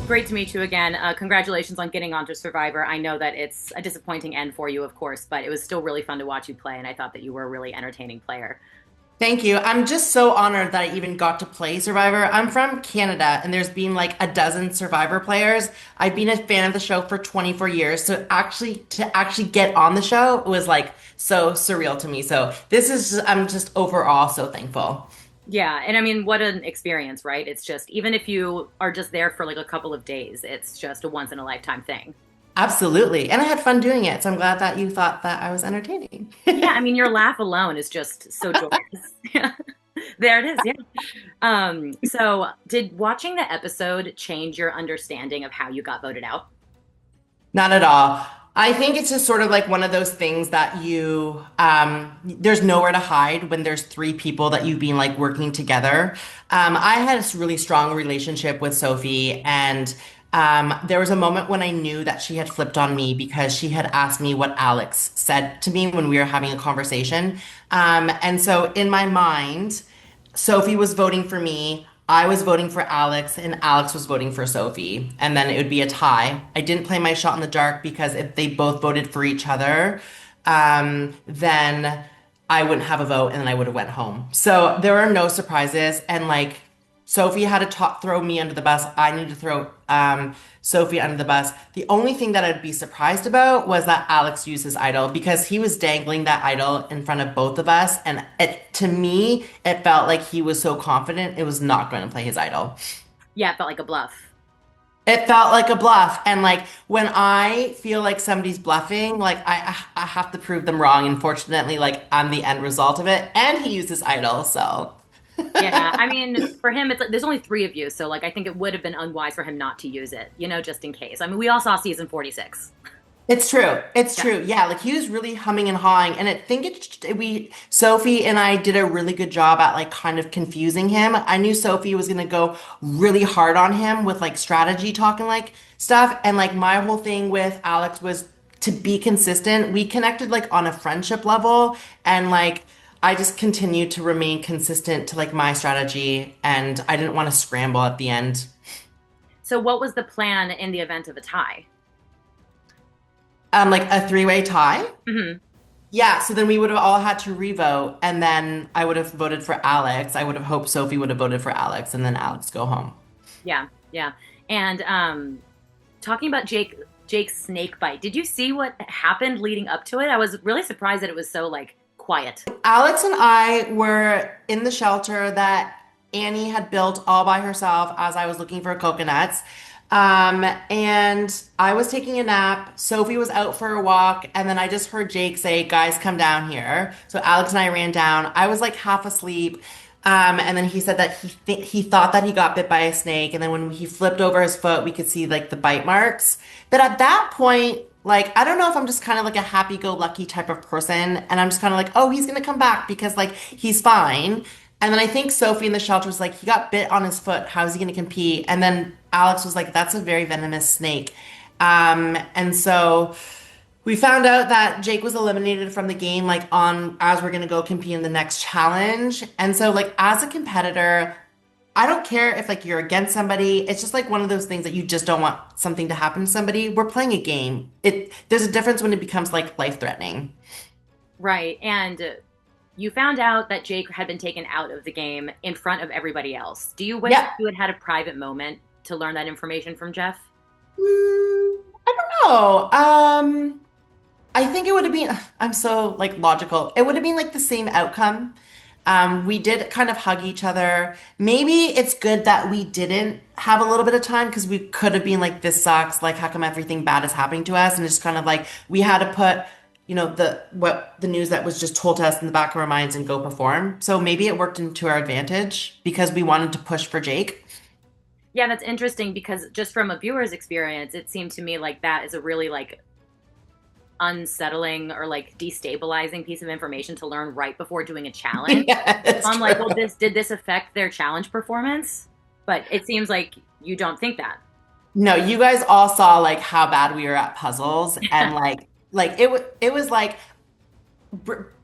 Great to meet you again. Congratulations on getting onto Survivor. I know that it's a disappointing end for you, of course, but it was still really fun to watch you play, and I thought that you were a really entertaining player. Thank you. I'm just so honored that I even got to play Survivor. I'm from Canada and there's been like a dozen Survivor players. I've been a fan of the show for 24 years. So actually get on the show was like so surreal to me. So I'm just overall so thankful. Yeah, and I mean, what an experience, right? It's just, even if you are just there for like a couple of days, it's just a once in a lifetime thing. Absolutely. And I had fun doing it. So I'm glad that you thought that I was entertaining. Yeah, I mean, your laugh alone is just so joyous. Yeah, there it is. Yeah. So did watching the episode change your understanding of how you got voted out? Not at all. I think it's just sort of like one of those things that there's nowhere to hide when there's three people that you've been like working together. I had a really strong relationship with Sophie, and there was a moment when I knew that she had flipped on me because she had asked me what Alex said to me when we were having a conversation. And so in my mind, Sophie was voting for me. I was voting for Alex, and Alex was voting for Sophie. And then it would be a tie. I didn't play my shot in the dark because if they both voted for each other, then I wouldn't have a vote, and then I would have went home. So there are no surprises, and like Sophie had to throw me under the bus. I needed to throw Sophie under the bus. The only thing that I'd be surprised about was that Alex used his idol because he was dangling that idol in front of both of us. And to me, it felt like he was so confident it was not going to play his idol. Yeah, it felt like a bluff. It felt like a bluff. And like when I feel like somebody's bluffing, like I have to prove them wrong. Unfortunately, like I'm the end result of it. And he used his idol. So. Yeah, I mean, for him, it's like there's only three of you, so like I think it would have been unwise for him not to use it, just in case. I mean, we all saw season 46. It's true. It's Yeah. true. Yeah, like he was really humming and hawing, and I think Sophie and I did a really good job at like kind of confusing him. I knew Sophie was gonna go really hard on him with like strategy talking like stuff, and like my whole thing with Alex was to be consistent. We connected like on a friendship level, and like I just continued to remain consistent to like my strategy, and I didn't want to scramble at the end. So what was the plan in the event of a tie? Like a three-way tie. Hmm. Yeah, so then we would have all had to revote, and then I would have voted for Alex. I would have hoped Sophie would have voted for Alex, and then Alex go home. Yeah, yeah. And talking about Jake's snake bite, did you see what happened leading up to it? I was really surprised that it was so like quiet. Alex and I were in the shelter that Annie had built all by herself as I was looking for coconuts. And I was taking a nap. Sophie was out for a walk, and then I just heard Jake say, "Guys, come down here." So Alex and I ran down. I was like half asleep. And then he said that he thought that he got bit by a snake, and then when he flipped over his foot, we could see like the bite marks. But at that point, like I don't know if I'm just kind of like a happy-go-lucky type of person, and I'm just kind of like, "Oh, he's gonna come back because like he's fine." And then I think Sophie in the shelter was like, he got bit on his foot. How is he going to compete? And then Alex was like, that's a very venomous snake. And so we found out that Jake was eliminated from the game, like on as we're going to go compete in the next challenge. And so, like, as a competitor, I don't care if like you're against somebody. It's just like one of those things that you just don't want something to happen to somebody. We're playing a game. There's a difference when it becomes like life threatening. Right. And you found out that Jake had been taken out of the game in front of everybody else. Do you wish Yeah. you had had a private moment to learn that information from Jeff? I don't know. I think it would have been, I'm so like logical. It would have been like the same outcome. We did kind of hug each other. Maybe it's good that we didn't have a little bit of time because we could have been like, this sucks. Like, how come everything bad is happening to us? And it's kind of like we had to put, the news that was just told to us in the back of our minds and go perform. So maybe it worked into our advantage because we wanted to push for Jake. Yeah, that's interesting because just from a viewer's experience, it seemed to me like that is a really like unsettling or like destabilizing piece of information to learn right before doing a challenge. Yeah, So it's I'm true. like, well, this did this affect their challenge performance? But it seems like you don't think that. No, you guys all saw like how bad we were at puzzles and like it was like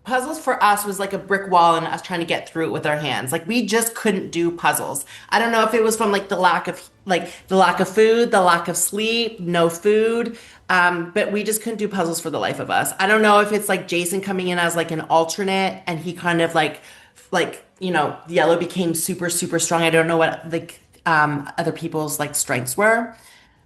puzzles for us was like a brick wall and us trying to get through it with our hands. Like we just couldn't do puzzles. I don't know if it was from like the lack of food, the lack of sleep, no food. But we just couldn't do puzzles for the life of us. I don't know if it's like Jason coming in as like an alternate and he kind of yellow became super, super strong. I don't know what like other people's like strengths were.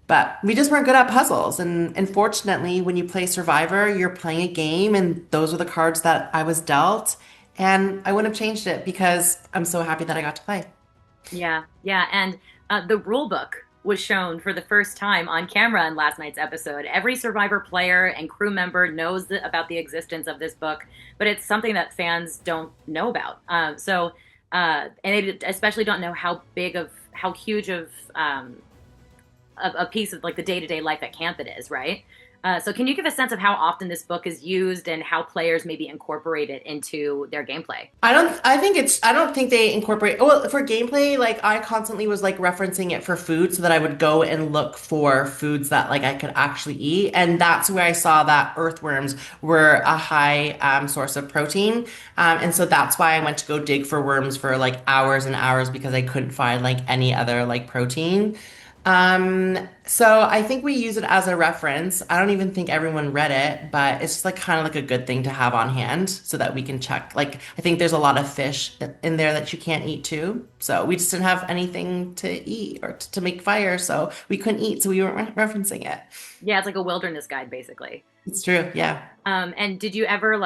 But we just weren't good at puzzles. And unfortunately, when you play Survivor, you're playing a game, and those are the cards that I was dealt. And I wouldn't have changed it because I'm so happy that I got to play. Yeah, yeah, and the rule book was shown for the first time on camera in last night's episode. Every Survivor player and crew member knows about the existence of this book, but it's something that fans don't know about. And they especially don't know how huge of a piece of like the day to day life at camp it is, right? So can you give a sense of how often this book is used and how players maybe incorporate it into their gameplay? I don't think they incorporate, well, for gameplay, like I constantly was like referencing it for food so that I would go and look for foods that like I could actually eat. And that's where I saw that earthworms were a high source of protein. And so that's why I went to go dig for worms for like hours and hours because I couldn't find like any other like protein. So I think we use it as a reference. I don't even think everyone read it, but it's just like kind of like a good thing to have on hand so that we can check. Like, I think there's a lot of fish in there that you can't eat too. So we just didn't have anything to eat or to make fire, so we couldn't eat, so we weren't referencing it. Yeah, it's like a wilderness guide basically. It's true, yeah. And did you ever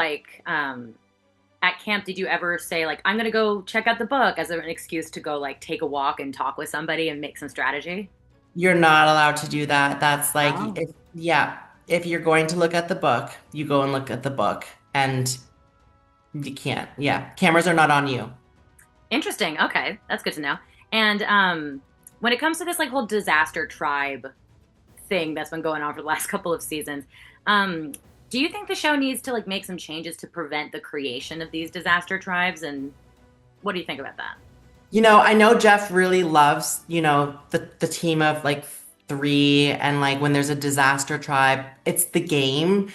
at camp, did you ever say like, I'm gonna go check out the book as an excuse to go like take a walk and talk with somebody and make some strategy? You're not allowed to do that. That's like, Oh, yeah, if you're going to look at the book, you go and look at the book, and you can't. Yeah, cameras are not on you. interesting. Okay, that's good to know. And when it comes to this like whole disaster tribe thing that's been going on for the last couple of seasons, um, do you think the show needs to like make some changes to prevent the creation of these disaster tribes? And what do you think about that? I know Jeff really loves, the team of like three and like when there's a disaster tribe, it's the game.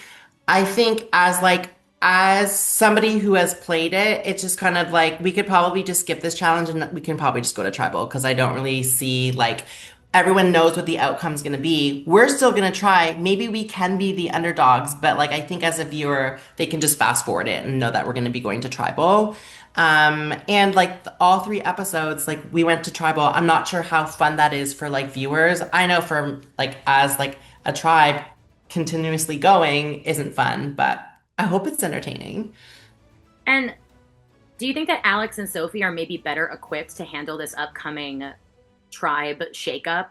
I think as somebody who has played it, it's just kind of like we could probably just skip this challenge and we can probably just go to tribal because I don't really see like everyone knows what the outcome's going to be. We're still going to try. Maybe we can be the underdogs, but like I think as a viewer, they can just fast forward it and know that we're going to be going to tribal. And like all three episodes, like we went to tribal. I'm not sure how fun that is for like viewers. I know for like as like a tribe continuously going isn't fun, but I hope it's entertaining. And do you think that Alex and Sophie are maybe better equipped to handle this upcoming tribe shakeup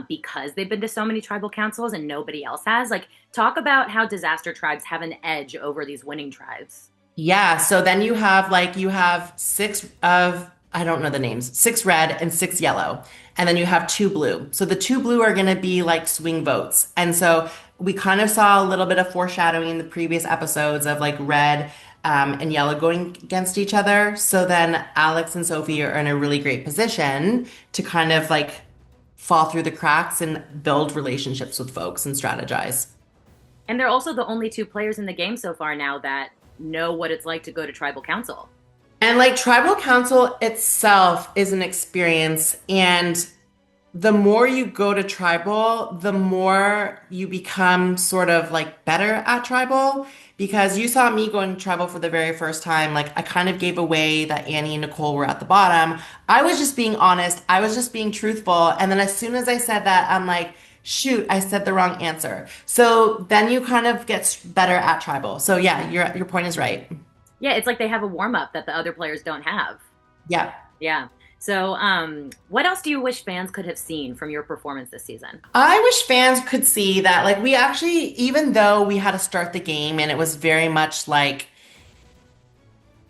because they've been to so many tribal councils and nobody else has? Like, talk about how disaster tribes have an edge over these winning tribes. Yeah, so then you have six of I don't know the names, six red and six yellow. And then you have two blue. So the two blue are going to be like swing votes. And so we kind of saw a little bit of foreshadowing in the previous episodes of like red and yellow going against each other. So then Alex and Sophie are in a really great position to kind of like fall through the cracks and build relationships with folks and strategize. And they're also the only two players in the game so far now that know what it's like to go to tribal council. And like tribal council itself is an experience. And the more you go to tribal, the more you become sort of like better at tribal. Because you saw me going to tribal for the very first time. Like I kind of gave away that Annie and Nicole were at the bottom. I was just being honest. I was just being truthful. And then as soon as I said that, I'm like, shoot, I said the wrong answer. So then you kind of get better at tribal. So yeah, your point is right. Yeah, it's like they have a warm up that the other players don't have. Yeah. Yeah. So, what else do you wish fans could have seen from your performance this season? I wish fans could see that, like, we actually, even though we had to start the game and it was very much like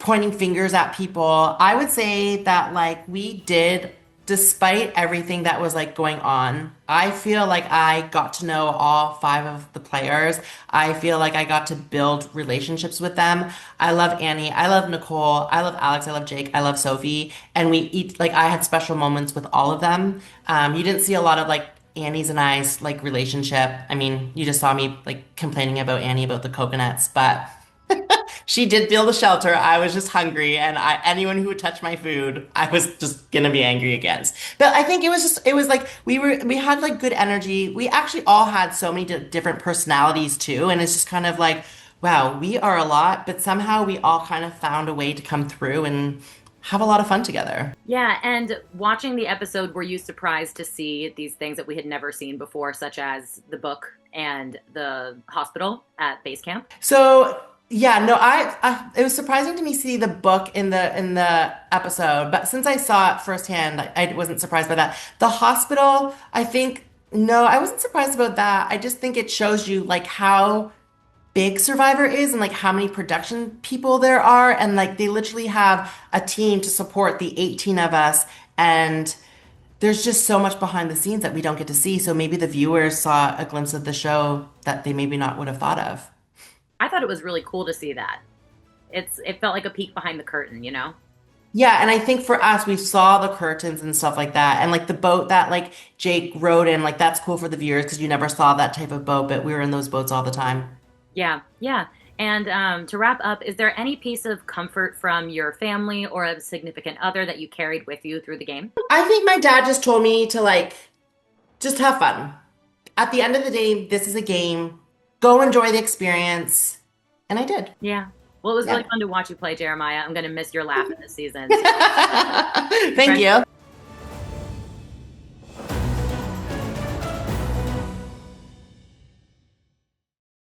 pointing fingers at people, I would say that, like, we did, despite everything that was, like, going on, I feel like I got to know all five of the players. I feel like I got to build relationships with them. I love Annie. I love Nicole. I love Alex. I love Jake. I love Sophie. And we eat, like, I had special moments with all of them. You didn't see a lot of, like, Annie's and I's, like, relationship. I mean, you just saw me, like, complaining about Annie about the coconuts, but She did build a shelter. I was just hungry, and anyone who would touch my food, I was just gonna be angry against. But I think it was like we had like good energy. We actually all had so many different personalities too, and it's just kind of like, wow, we are a lot, but somehow we all kind of found a way to come through and have a lot of fun together. Yeah, and watching the episode, were you surprised to see these things that we had never seen before, such as the book and the hospital at base camp? So yeah, no, I it was surprising to me see the book in the episode, but since I saw it firsthand, I wasn't surprised by that. The hospital, I think, no, I wasn't surprised about that. I just think it shows you like how big Survivor is and like how many production people there are, and like they literally have a team to support the 18 of us, and there's just so much behind the scenes that we don't get to see. So maybe the viewers saw a glimpse of the show that they maybe not would have thought of. I thought it was really cool to see that. It felt like a peek behind the curtain, you know? Yeah, and I think for us, we saw the curtains and stuff like that, and like the boat that like Jake rode in, like that's cool for the viewers because you never saw that type of boat, but we were in those boats all the time. Yeah, yeah. And to wrap up, is there any piece of comfort from your family or a significant other that you carried with you through the game? I think my dad just told me to like just have fun. At the end of the day, this is a game. Go enjoy the experience, and I did. Yeah. Well, it was really Yeah. fun to watch you play, Jeremiah. I'm going to miss your laugh in this season. Thank Right. you.